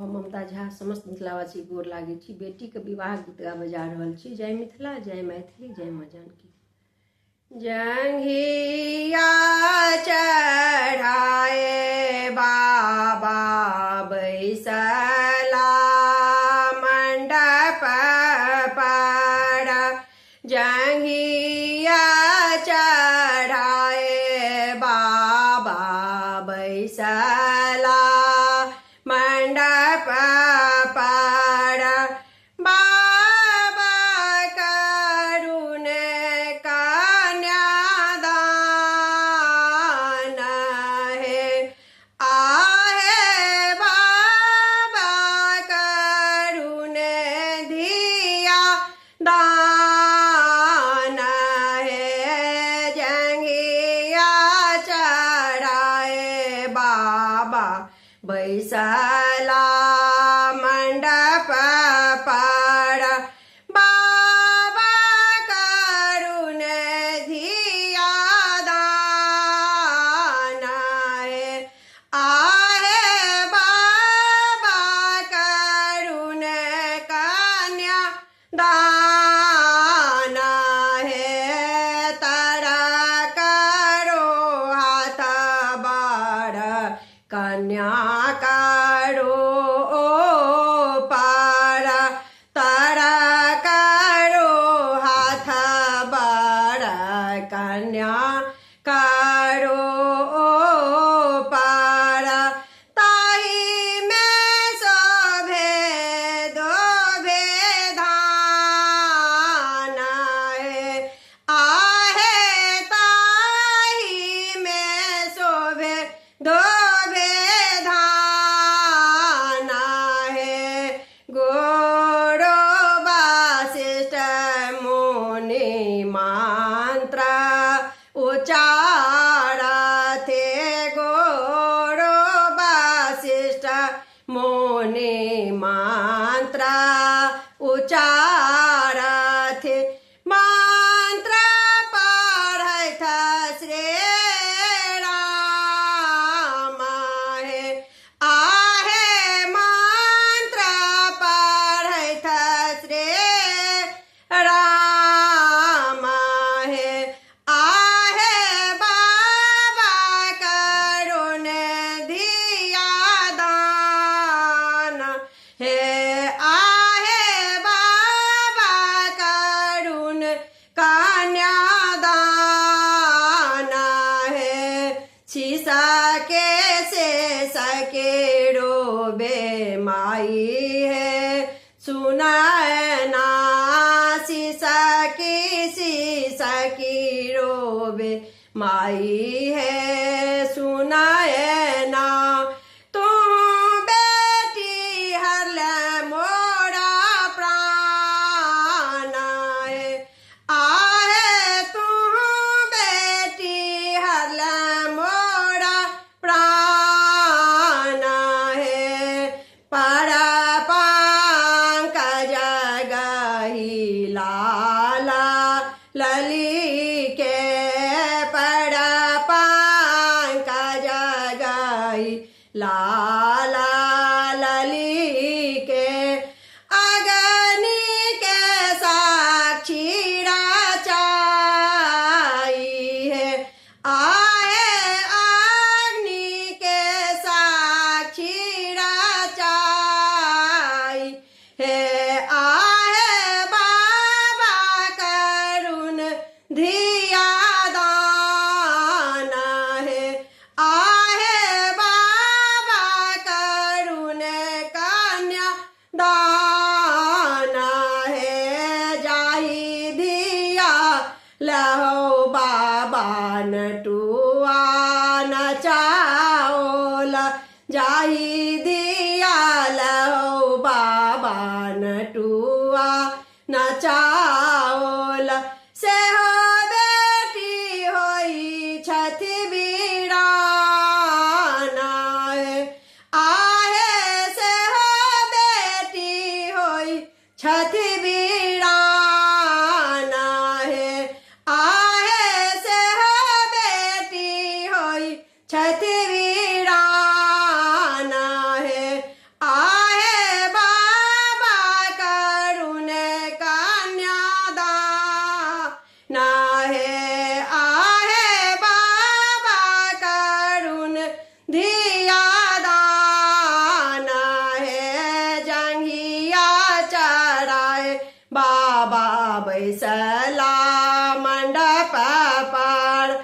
हम ममता झा समस्त मिथिलावासी गोर लागे छी। बेटी के विवाह गीत गाबे जा रहल छी। जय मिथिला, जय मैथिली, जय माँ जानकी। जंघिया चढ़ाए बाबा बैसला मंडप पर, जंघिया चढ़ाए बाबा बैसला मंडप पर, बाबा करुण कन्यादान है। आहे बाबा करुण धिया दान है। जंघिया चढ़ाए बाबा बैसला मंडप पर, बाबा करुण धिया दान है। आहे बाबा करुण कन्या दान है। तारा करो हाथ बाढ़ कन्या करो पार, तारा करो हाथ बाढ़ कन्या करो पार। ताही में शोभे दो धान है। आहे ताही में शोभे दो धान है। गोरो वासिष्ठ मुनि मंत्र उच्चारते, गोरो वासिष्ठ मुनि मंत्र उच्चारते, मंत्र पढ़त श्री राम है। आहे मंत्र पढ़त श्री राम है। आहे बाबा करुण धिया दान है। आहे बाबा करुण कन्यादान है। शीशा के से सके रोबे माई है, सुनना शीशा की रोबे माई है, सुनना। तू बेटी हल मोरा प्राण है। आहे तू बेटी हल मोरा प्राण है। परा बाबा बैसला मंडप पर